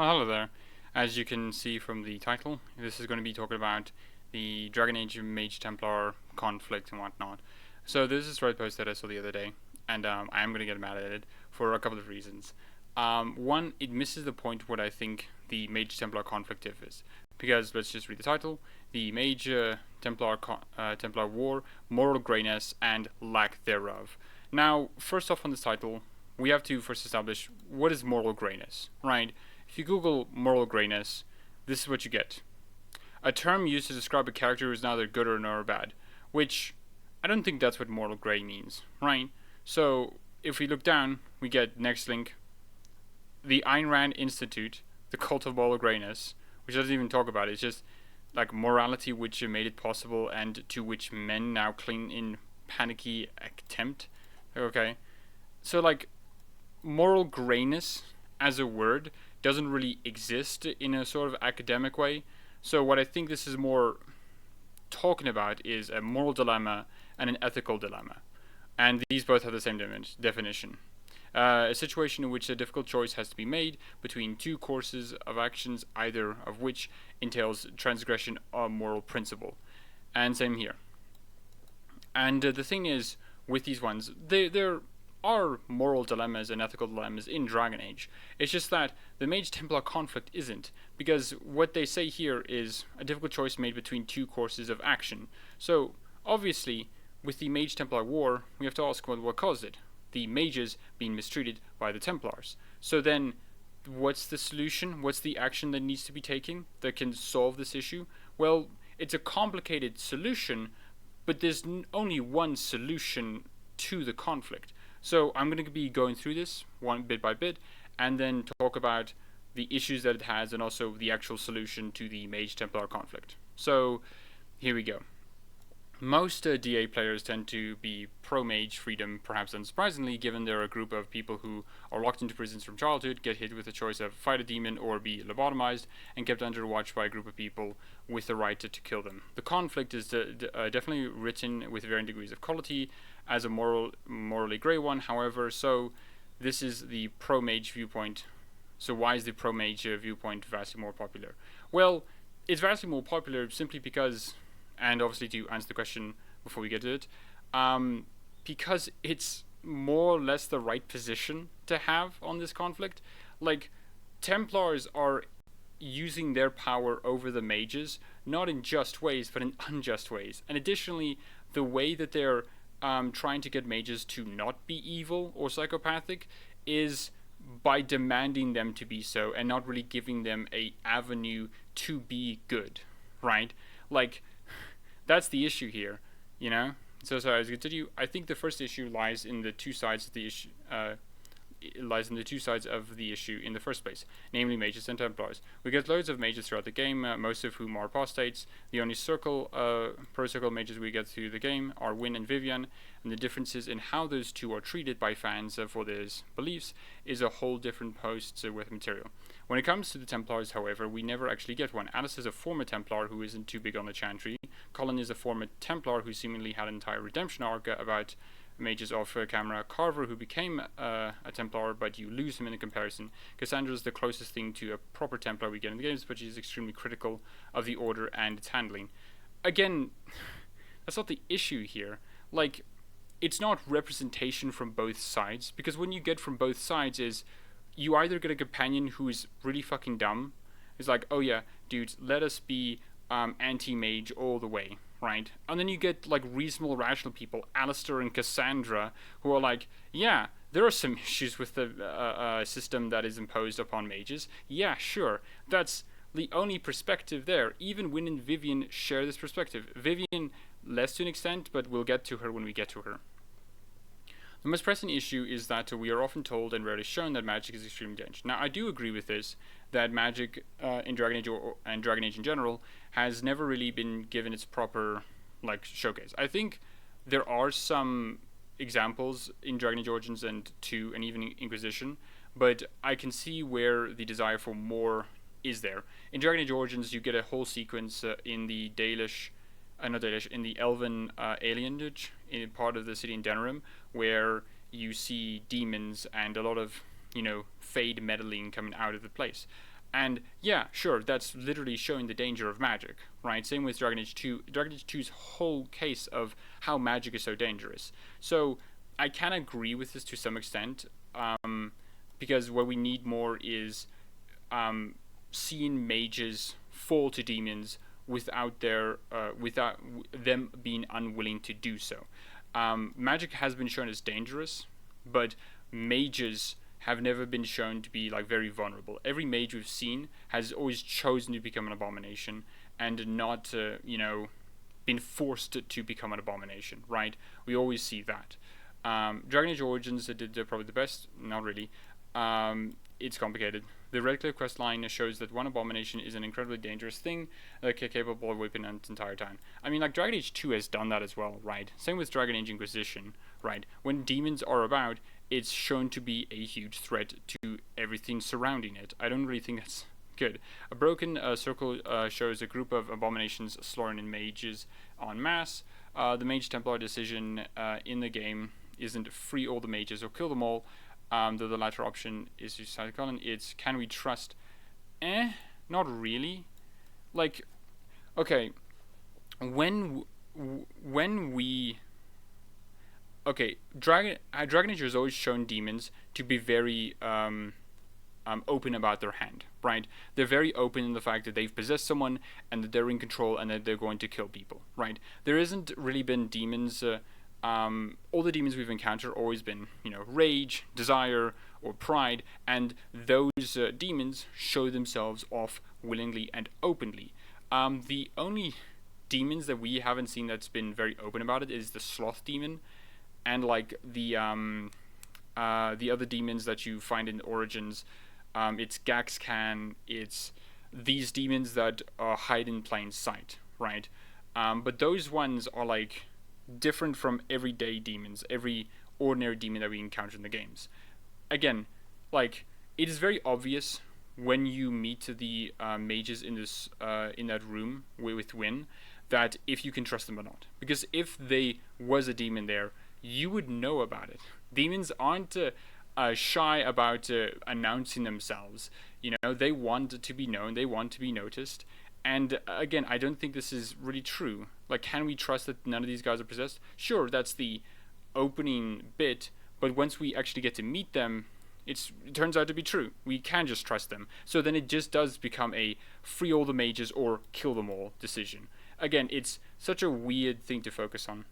Oh, hello there. As you can see from the title, this is going to be talking about the Dragon Age Mage-Templar conflict and whatnot. So this is a Reddit post that I saw the other day, and I am going to get mad at it for a couple of reasons. One, it misses the point what I think the Mage-Templar conflict is. Because, let's just read the title, the Templar War, Moral Greyness, and Lack thereof. Now, first off on this title, we have to first establish what is moral greyness, right? If you Google moral greyness, this is what you get. A term used to describe a character who is neither good nor bad, which I don't think that's what moral grey means, right? So if we look down, we get next link, the Ayn Rand Institute, the cult of moral greyness, which doesn't even talk about it. It's just like morality which made it possible and to which men now cling in panicky attempt. Okay, so like moral greyness as a word doesn't really exist in a sort of academic way. So what I think this is more talking about is a moral dilemma and an ethical dilemma, and these both have the same definition. A situation in which a difficult choice has to be made between two courses of actions, either of which entails transgression of moral principle. And same here. And the thing is, with these ones, they're are moral dilemmas and ethical dilemmas in Dragon Age. It's just that the Mage-Templar conflict isn't, because what they say here is a difficult choice made between two courses of action. So, obviously, with the Mage-Templar war, we have to ask what caused it. The mages being mistreated by the Templars. So then, what's the solution? What's the action that needs to be taken that can solve this issue? Well, it's a complicated solution, but there's only one solution to the conflict. So I'm going to be going through this one bit by bit, and then talk about the issues that it has and also the actual solution to the Mage-Templar conflict. So here we go. Most DA players tend to be pro-mage freedom, perhaps unsurprisingly, given they're a group of people who are locked into prisons from childhood, get hit with the choice of fight a demon or be lobotomized, and kept under watch by a group of people with the right to kill them. The conflict is definitely written with varying degrees of quality as a morally grey one, however, so this is the pro-mage viewpoint. So why is the pro-mage viewpoint vastly more popular? Well, it's vastly more popular simply because, and obviously to answer the question before we get to it, because it's more or less the right position to have on this conflict. Like, Templars are using their power over the mages, not in just ways, but in unjust ways. And additionally, the way that they're trying to get mages to not be evil or psychopathic is by demanding them to be so and not really giving them a avenue to be good, right? Like, that's the issue here, you know? So sorry, as I continue, I think the first issue lies in the two sides of the issue. It lies in the two sides of the issue in the first place, namely mages and Templars. We get loads of mages throughout the game, most of whom are apostates. The only pro-circle mages we get through the game are Wynne and Vivian, and the differences in how those two are treated by fans for their beliefs is a whole different post with material. When it comes to the Templars, however, we never actually get one. Alice is a former Templar who isn't too big on the chantry. Colin is a former Templar who seemingly had an entire redemption arc about mages off camera. Carver, who became a Templar, but you lose him in the comparison. Cassandra is the closest thing to a proper Templar we get in the games, but she's extremely critical of the Order and its handling. Again, that's not the issue here. Like, it's not representation from both sides, because when you get from both sides is you either get a companion who is really fucking dumb, is like, oh yeah, dudes, let us be anti-mage all the way, right? And then you get like reasonable, rational people, Alistair and Cassandra, who are like, yeah, there are some issues with the system that is imposed upon mages. Yeah, sure, that's the only perspective there. Even Wynne and Vivian share this perspective. Vivian less to an extent, but we'll get to her when we get to her. The most pressing issue is that we are often told and rarely shown that magic is extremely dangerous. Now, I do agree with this, that magic in Dragon Age and Dragon Age in general has never really been given its proper showcase. I think there are some examples in Dragon Age Origins and 2 and even Inquisition, but I can see where the desire for more is there. In Dragon Age Origins, you get a whole sequence in the in the Elven alienage in part of the city in Denerim, where you see demons and a lot of, fade meddling coming out of the place. And yeah, sure, that's literally showing the danger of magic, right? Same with Dragon Age 2. Dragon Age 2's whole case of how magic is so dangerous. So I can agree with this to some extent, because what we need more is seeing mages fall to demons without them being unwilling to do so. Magic has been shown as dangerous, but mages have never been shown to be like very vulnerable. Every mage we've seen has always chosen to become an abomination and not, been forced to become an abomination. Right? We always see that. Dragon Age Origins did probably the best. Not really. It's complicated. The Red Cliff quest line shows that one abomination is an incredibly dangerous thing, capable of whipping its entire time. I mean, like, Dragon Age 2 has done that as well, right? Same with Dragon Age Inquisition, right? When demons are about, it's shown to be a huge threat to everything surrounding it. I don't really think that's good. A broken circle shows a group of abominations slaughtering in mages en masse. The Mage-Templar decision in the game isn't free all the mages or kill them all, though the latter option is decided colon. It's can we trust? Not really. Like, okay, when we Dragon Age has always shown demons to be very open about their hand, right? They're very open in the fact that they've possessed someone and that they're in control and that they're going to kill people, right? There isn't really been demons. All the demons we've encountered always been, rage, desire, or pride, and those demons show themselves off willingly and openly. The only demons that we haven't seen that's been very open about it is the sloth demon, and like the other demons that you find in Origins. It's Gaxcan. It's these demons that hide in plain sight, right? But those ones are like different from everyday demons, every ordinary demon that we encounter in the games. Again, like, it is very obvious when you meet the mages in this in that room with Wynne that if you can trust them or not. Because if they was a demon there, you would know about it. Demons aren't shy about announcing themselves. They want to be known, they want to be noticed. And again, I don't think this is really true. Like, can we trust that none of these guys are possessed? Sure, that's the opening bit, but once we actually get to meet them, it turns out to be true. We can just trust them. So then it just does become a free all the mages or kill them all decision. Again, it's such a weird thing to focus on.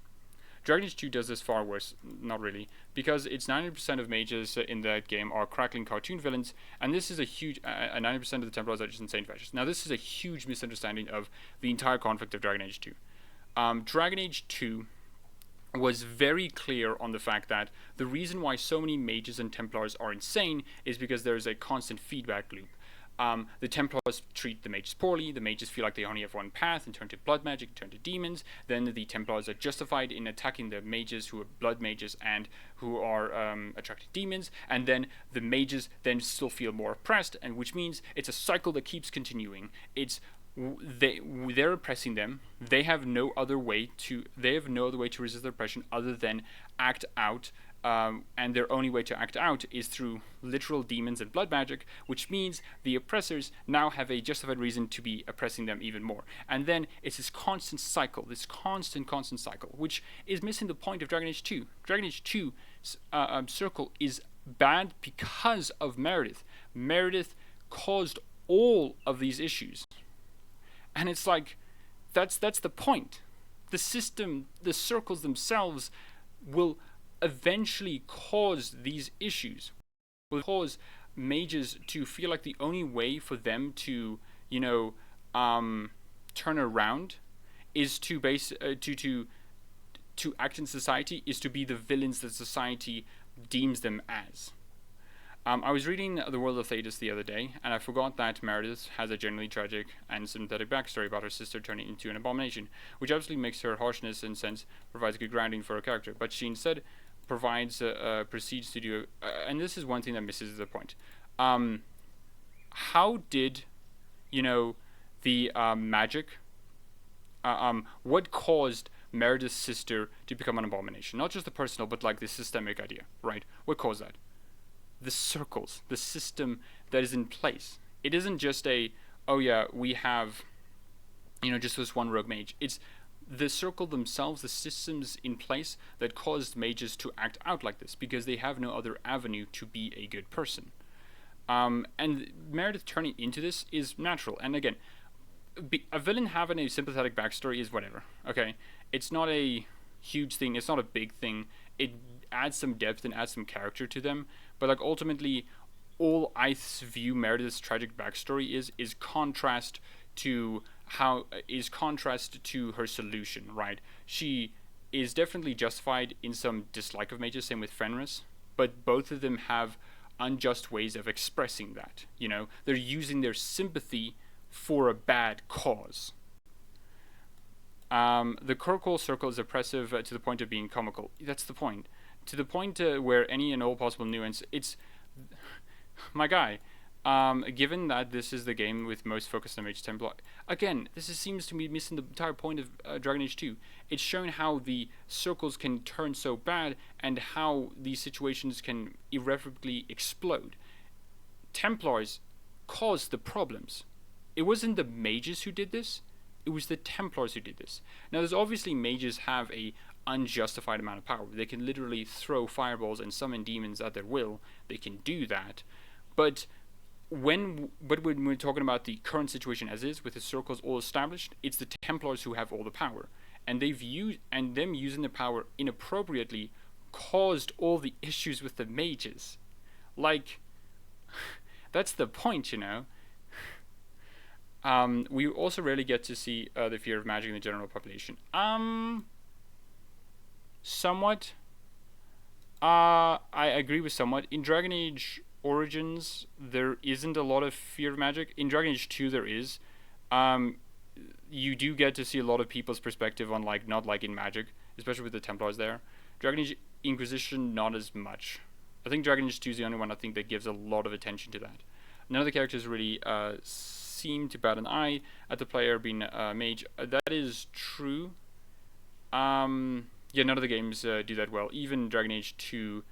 Dragon Age 2 does this far worse, not really, because it's 90% of mages in that game are crackling cartoon villains, and this is a huge, 90% of the Templars are just insane fascists. Now, this is a huge misunderstanding of the entire conflict of Dragon Age 2. Dragon Age 2 was very clear on the fact that the reason why so many mages and Templars are insane is because there is a constant feedback loop. The Templars treat the mages poorly, the mages feel like they only have one path and turn to blood magic, turn to demons, then the Templars are justified in attacking the mages who are blood mages and who are attracted to demons, and then the mages then still feel more oppressed, and which means it's a cycle that keeps continuing. They're oppressing them. They have no other way to resist their oppression other than act out. And their only way to act out is through literal demons and blood magic, which means the oppressors now have a justified reason to be oppressing them even more. And then it's this constant cycle, this constant cycle, which is missing the point of Dragon Age 2. Dragon Age 2's circle is bad because of Meredith. Meredith caused all of these issues. And it's like, that's the point. The system, the circles themselves will eventually cause these issues, will cause mages to feel like the only way for them to turn around is to act in society, is to be the villains that society deems them as. I was reading The World of Thetis the other day, and I forgot that Meredith has a genuinely tragic and sympathetic backstory about her sister turning into an abomination, which absolutely makes her harshness and sense provides good grounding for her character, but she instead proceeds to do, and this is one thing that misses the point. How did, the magic, what caused Meredith's sister to become an abomination? Not just the personal, but like the systemic idea, right? What caused that? The circles, the system that is in place. It isn't just a, oh yeah, we have, just this one rogue mage. It's the circle themselves, the systems in place that caused mages to act out like this because they have no other avenue to be a good person. And Meredith turning into this is natural. And again, a villain having a sympathetic backstory is whatever. Okay, it's not a huge thing. It's not a big thing. It adds some depth and adds some character to them. But like ultimately, all I view Meredith's tragic backstory is contrast to her solution. Right? She is definitely justified in some dislike of mages. Same with Fenris. But both of them have unjust ways of expressing that. They're using their sympathy for a bad cause. The Kirkwall circle is oppressive to the point of being comical. That's the point. To the point where any and all possible nuance, it's... My guy, given that this is the game with most focus on Mage-Templar, again, seems to be missing the entire point of Dragon Age 2. It's shown how the circles can turn so bad and how these situations can irreparably explode. Templars caused the problems. It wasn't the mages who did this, it was the Templars who did this. Now, there's obviously mages have a unjustified amount of power. They can literally throw fireballs and summon demons at their will. They can do that. But when we're talking about the current situation as is, with the circles all established, it's the Templars who have all the power. And them using the power inappropriately caused all the issues with the mages. Like, that's the point, We also rarely get to see the fear of magic in the general population. Somewhat. I agree with somewhat. In Dragon Age Origins, there isn't a lot of fear of magic. In Dragon Age 2, there is. You do get to see a lot of people's perspective on not liking magic, especially with the Templars there. Dragon Age Inquisition, not as much. I think Dragon Age 2 is the only one I think that gives a lot of attention to that. None of the characters really seem to bat an eye at the player being a mage. That is true. None of the games do that well. Even Dragon Age 2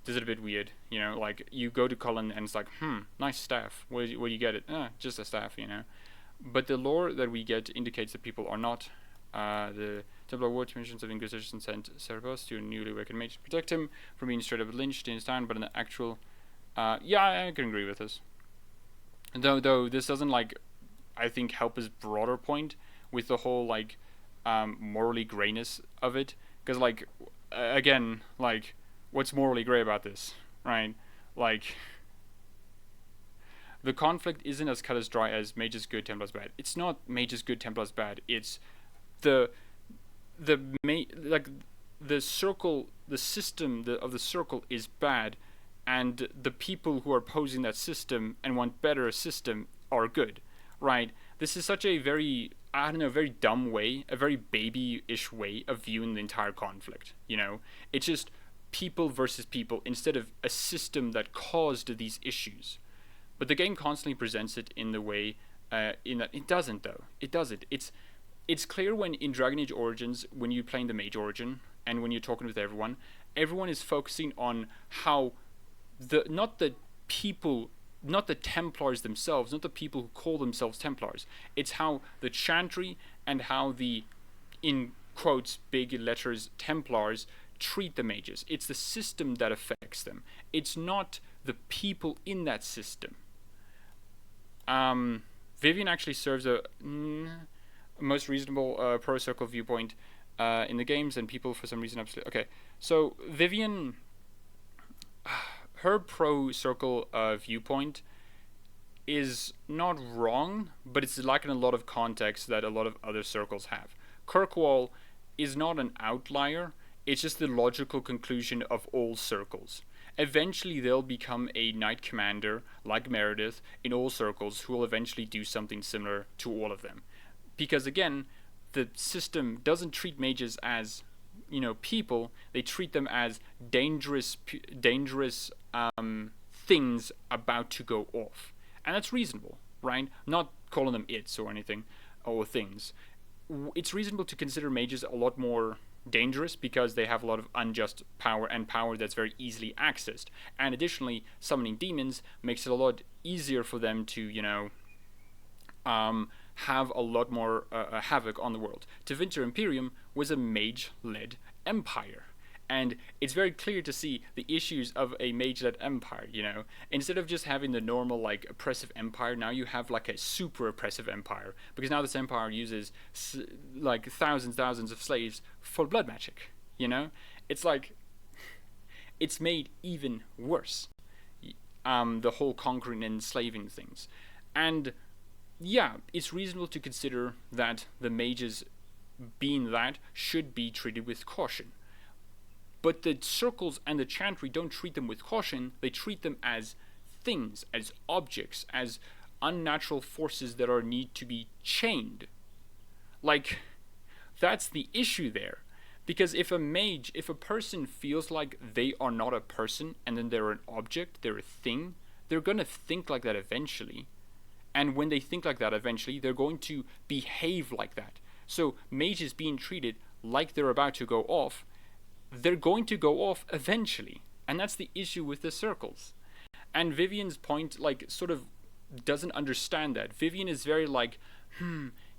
does it a bit weird. You go to Cullen and it's like, nice staff. Where do you get it? Just a staff, But the lore that we get indicates that people are not. The Templar War missions of Inquisition sent Cerebos to a newly awakened mage to protect him from being straight up lynched in his town, but in the actual... I can agree with this. Though this doesn't, I think, help his broader point with the whole, morally grayness of it. Because, again, what's morally grey about this, right? The conflict isn't as cut as dry as mages good, Templars bad. It's not mages good, Templars bad. It's the circle, the system of the circle is bad, and the people who are opposing that system and want better system are good, right? This is such a very, very dumb way, a very baby-ish way of viewing the entire conflict, It's just people versus people instead of a system that caused these issues. But the game constantly presents it in the way, in that it doesn't, though. It doesn't. It's clear when in Dragon Age Origins, when you're playing the Mage Origin, and when you're talking with everyone is focusing on how not the Templars themselves, not the people who call themselves Templars. It's how the Chantry and how the, in quotes, big letters, Templars treat the mages. It's the system that affects them. It's not the people in that system. Vivian actually serves a most reasonable pro-circle viewpoint in the games, and people for some reason absolutely... Okay, so Vivian... her pro-circle viewpoint is not wrong, but it's lacking a lot of context that a lot of other circles have. Kirkwall is not an outlier, it's just the logical conclusion of all circles. Eventually they'll become a knight commander, like Meredith, in all circles, who will eventually do something similar to all of them. Because again, the system doesn't treat mages as, people. They treat them as dangerous things about to go off. And that's reasonable, right? Not calling them its or anything, or things. It's reasonable to consider mages a lot more dangerous because they have a lot of unjust power and power that's very easily accessed. And additionally, summoning demons makes it a lot easier for them to, have a lot more havoc on the world. Tevinter Imperium was a mage-led empire. And it's very clear to see the issues of a mage-led empire, Instead of just having the normal, oppressive empire, now you have, a super oppressive empire. Because now this empire uses, thousands of slaves for blood magic, It's it's made even worse. The whole conquering and enslaving things. And, yeah, it's reasonable to consider that the mages, being that, should be treated with caution. But the circles and the chantry don't treat them with caution, they treat them as things, as objects, as unnatural forces that need to be chained. That's the issue there. Because if a person feels like they are not a person and then they're an object, they're a thing, they're gonna think like that eventually. And when they think like that eventually, they're going to behave like that. So mages being treated like they're about to go off, they're going to go off eventually. And that's the issue with the circles. And Vivian's point, sort of doesn't understand that. Vivian is very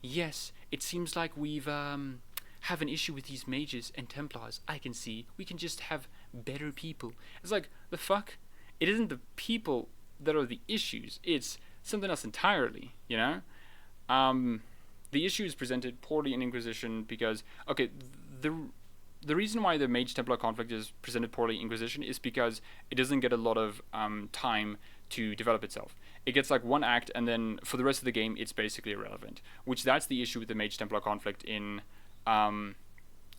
yes, it seems like we've, have an issue with these mages and Templars. I can see. We can just have better people. It's the fuck? It isn't the people that are the issues. It's something else entirely, The issue is presented poorly in Inquisition because, the reason why the Mage-Templar conflict is presented poorly in Inquisition is because it doesn't get a lot of time to develop itself. It gets one act, and then for the rest of the game, it's basically irrelevant. Which that's the issue with the Mage-Templar conflict in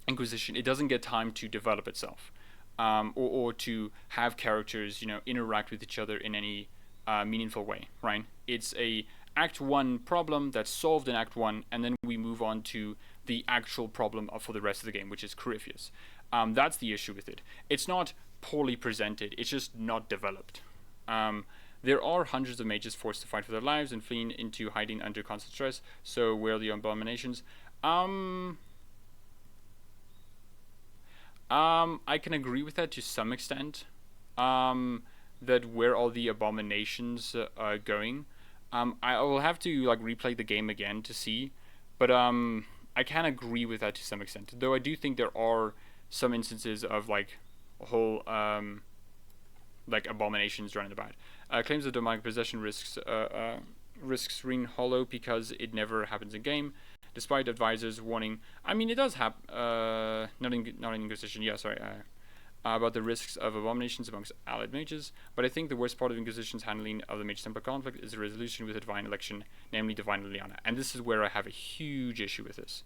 Inquisition. It doesn't get time to develop itself, or to have characters, interact with each other in any meaningful way. Right? It's a Act 1 problem that's solved in Act 1, and then we move on to the actual problem for the rest of the game, which is Corypheus. That's the issue with it. It's not poorly presented, it's just not developed. There are hundreds of mages forced to fight for their lives and fleeing into hiding under constant stress, so where are the abominations? I can agree with that to some extent, that where all the abominations are going. I will have to replay the game again to see, but I can agree with that to some extent. Though I do think there are some instances of whole abominations running about. Claims of demonic possession risks ring hollow because it never happens in game, despite advisors warning. I mean, it does happen. Not in Inquisition. Yeah, sorry. About the risks of abominations amongst allied mages, but I think the worst part of Inquisition's handling of the Mage-Templar conflict is the resolution with a divine election, namely Divine Liliana, and this is where I have a huge issue with this.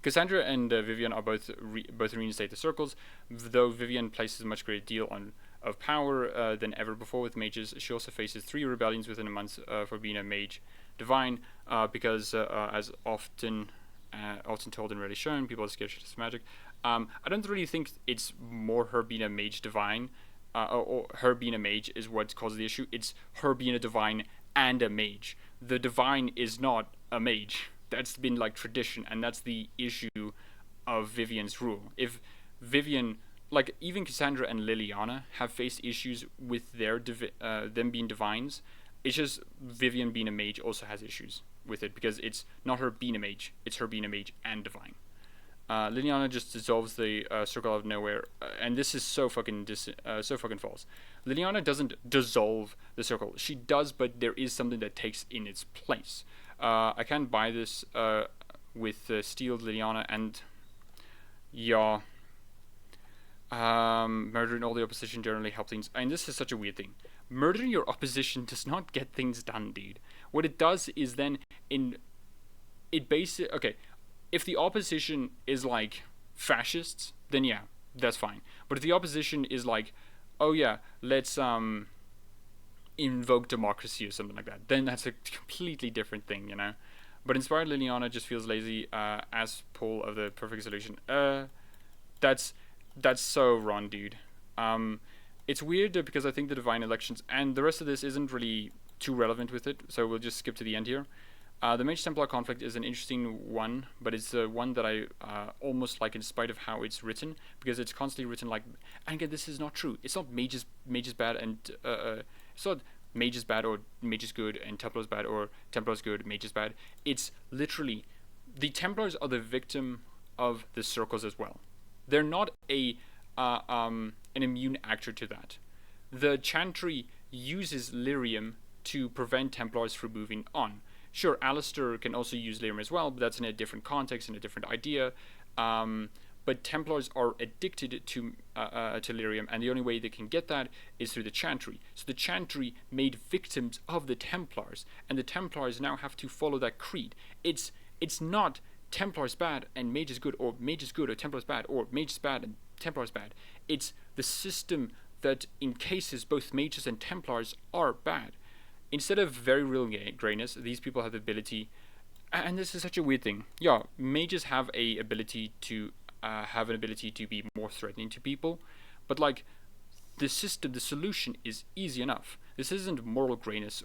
Cassandra and Vivian are both reinstate the circles, though Vivian places a much greater deal of power than ever before with mages. She also faces 3 rebellions within a month for being a mage divine, because as often told and really shown, people are scared of magic. I don't really think it's more her being a mage divine, or her being a mage is what causes the issue. It's her being a divine and a mage. The divine is not a mage. That's been tradition, and that's the issue of Vivian's rule. If Vivian, even Cassandra and Liliana have faced issues with their them being divines, it's just Vivian being a mage also has issues with it, because it's not her being a mage, it's her being a mage and divine. Liliana just dissolves the circle out of nowhere, and this is so fucking false. Liliana doesn't dissolve the circle. She does, but there is something that takes in its place. I can't buy this with Steel Liliana, and yeah, murdering all the opposition generally helps things. And this is such a weird thing. Murdering your opposition does not get things done, dude. What it does is then okay. If the opposition is fascists, then yeah, that's fine. But if the opposition is oh yeah, let's invoke democracy or something like that, then that's a completely different thing, But Inspired Liliana just feels lazy, as pull of the perfect solution. That's so wrong, dude. It's weird because I think the divine elections and the rest of this isn't really too relevant with it, so we'll just skip to the end here. The Mage-Templar conflict is an interesting one, but it's one that I almost like in spite of how it's written, because it's constantly written like, and again, this is not true. It's not mages bad and it's not mages bad or mages good and Templars bad or Templars good, mages bad. It's literally the Templars are the victim of the circles as well. They're not an immune actor to that. The Chantry uses lyrium to prevent Templars from moving on. Sure, Alistair can also use lyrium as well, but that's in a different context and a different idea. But Templars are addicted to lyrium, and the only way they can get that is through the Chantry. So the Chantry made victims of the Templars, and the Templars now have to follow that creed. It's not Templars bad and mages good, or mages good or Templars bad, or mages bad and Templars bad. It's the system that encases both mages and Templars are bad. Instead of very real grayness, these people have the ability, and this is such a weird thing. Yeah, mages have an ability to be more threatening to people, but like the solution is easy enough. This isn't moral grayness.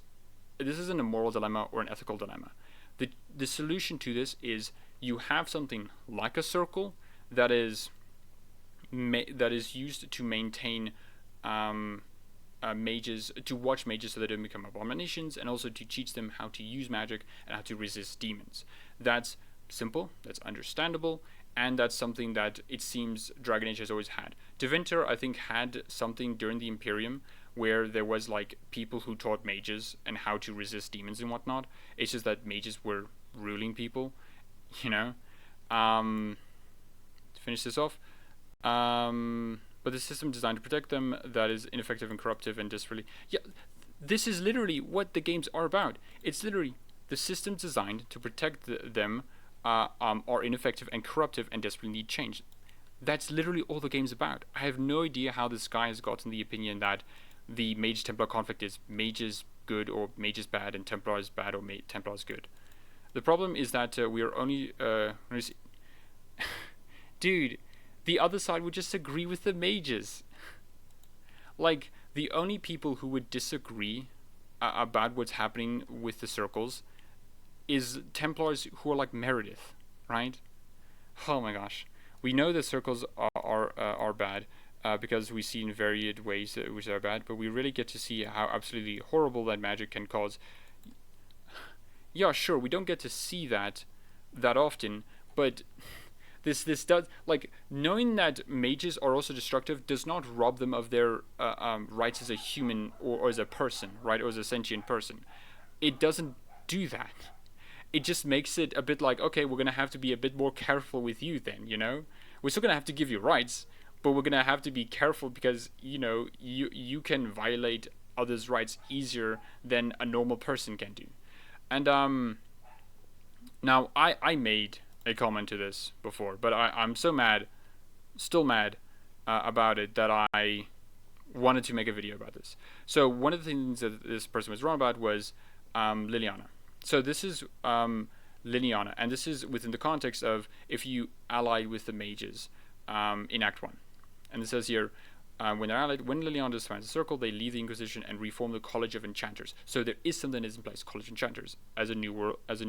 This isn't a moral dilemma or an ethical dilemma. The solution to this is you have something like a circle that is used to maintain mages, to watch mages so they don't become abominations, and also to teach them how to use magic and how to resist demons. That's simple, that's understandable, and that's something that it seems Dragon Age has always had. Tevinter, I think, had something during the Imperium where there was like people who taught mages and how to resist demons and whatnot. It's just that mages were ruling people, you know. To finish this off, but the system designed to protect them that is ineffective and corruptive and desperately. Yeah, this is literally what the games are about. It's literally the systems designed to protect them are ineffective and corruptive and desperately need change. That's literally all the game's about. I have no idea how this guy has gotten the opinion that the Mage-Templar conflict is mages good or mages bad and Templars bad or Templars good. The problem is that we are only... Dude, the other side would just agree with the mages. Like, the only people who would disagree about what's happening with the circles is Templars who are like Meredith, right? Oh my gosh. We know the circles are bad because we see in varied ways which are bad, but we really get to see how absolutely horrible that magic can cause. Yeah, sure, we don't get to see that often, but this does, like, knowing that mages are also destructive does not rob them of their rights as a human or as a person, right, or as a sentient person. It doesn't do that. It just makes it a bit like, okay, we're going to have to be a bit more careful with you then, you know? We're still going to have to give you rights, but we're going to have to be careful because, you know, you can violate others' rights easier than a normal person can do. And now I made a comment to this before, but I'm so mad, still mad about it that I wanted to make a video about this. So one of the things that this person was wrong about was Liliana. So this is Liliana, and this is within the context of if you ally with the mages in Act 1. And it says here, when they're allied, when Liliana defines a circle, they leave the Inquisition and reform the College of Enchanters. So there is something that is in place, College of Enchanters, as a new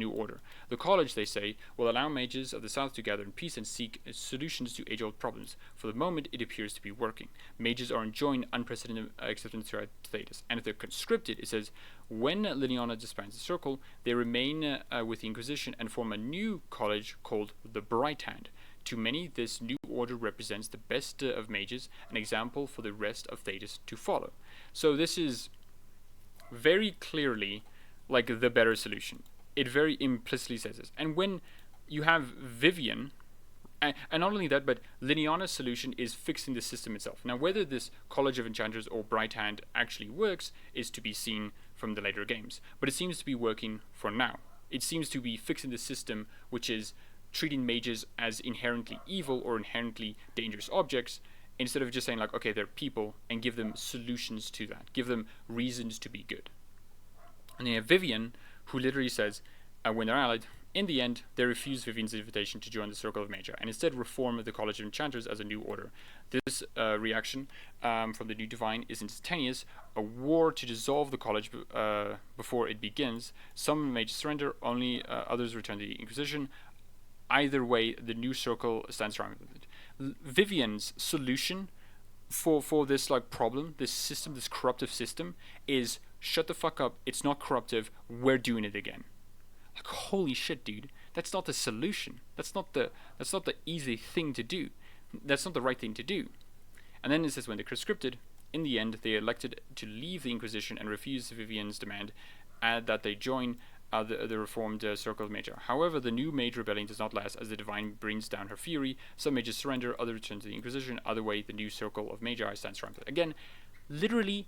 order. The college, they say, will allow mages of the South to gather in peace and seek solutions to age-old problems. For the moment, it appears to be working. Mages are enjoying unprecedented acceptance throughout Thedas. And if they're conscripted, it says, when Liliana disbands the circle, they remain with the Inquisition and form a new college called the Bright Hand. To many, this new order represents the best of mages, an example for the rest of Thedas to follow. So this is very clearly like the better solution. It very implicitly says this. And when you have Vivian, and not only that, but Liliana's solution is fixing the system itself. Now, whether this College of Enchanters or Bright Hand actually works is to be seen from the later games. But it seems to be working for now. It seems to be fixing the system, which is treating mages as inherently evil or inherently dangerous objects, instead of just saying like, okay, they're people, and give them solutions to that, give them reasons to be good. And then you have Vivian, who literally says, when they're allied, In the end, they refuse Vivian's invitation to join the Circle of Magi, and instead reform the College of Enchanters as a new order. This reaction from the new Divine is instantaneous, a war to dissolve the college before it begins. Some mages surrender, only others return to the Inquisition. Either way, the new Circle stands strong with it. Vivian's solution for this problem, this system, this corruptive system, is shut the fuck up, it's not corruptive, we're doing it again. Like, holy shit, dude. That's not the solution. That's not the easy thing to do. That's not the right thing to do. And then it says when they're conscripted, in the end, they elected to leave the Inquisition and refuse Vivian's demand that they join the reformed Circle of Magi. However, the new Mage rebellion does not last, as the Divine brings down her fury. Some mages surrender, others return to the Inquisition. Other way, the new Circle of Magi stands strong. Again, literally,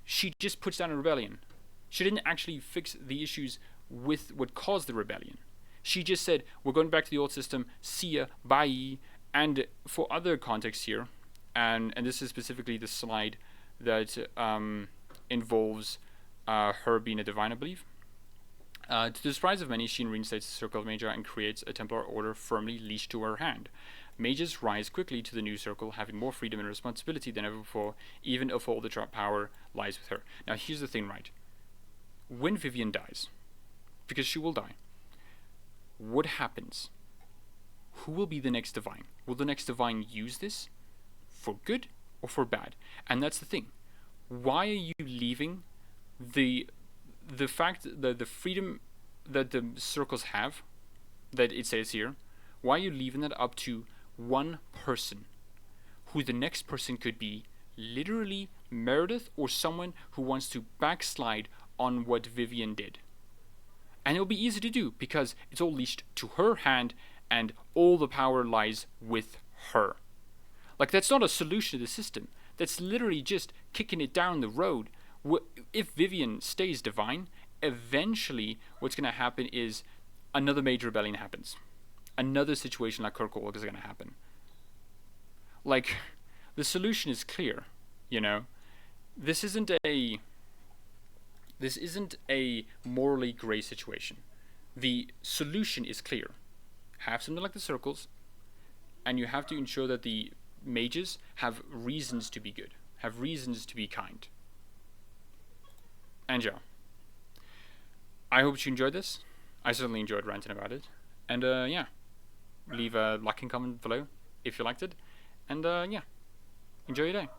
she just puts down a rebellion. She didn't actually fix the issues with what caused the rebellion. She just said, we're going back to the old system, see ya, bye. And for other contexts here, and this is specifically the slide that involves her being a divine, I believe. To the surprise of many, she reinstates the Circle of Magi and creates a Templar order firmly leashed to her hand. Mages rise quickly to the new circle, having more freedom and responsibility than ever before, even if all the power lies with her. Now here's the thing, right? When Vivian dies, because she will die, what happens? Who will be the next divine? Will the next divine use this for good or for bad? And that's the thing. Why are you leaving the fact that the freedom that the circles have, that it says here, why are you leaving that up to one person, who the next person could be literally Meredith or someone who wants to backslide on what Vivian did? And it'll be easy to do because it's all leashed to her hand and all the power lies with her. Like, that's not a solution to the system. That's literally just kicking it down the road. If Vivian stays divine, eventually what's going to happen is another major rebellion happens. Another situation like Kirkwall is going to happen. Like, the solution is clear, you know. This isn't a morally grey situation. The solution is clear. Have something like the circles, and you have to ensure that the mages have reasons to be good, have reasons to be kind. And yeah, I hope you enjoyed this. I certainly enjoyed ranting about it. And yeah, leave a like and comment below if you liked it. And yeah, enjoy your day.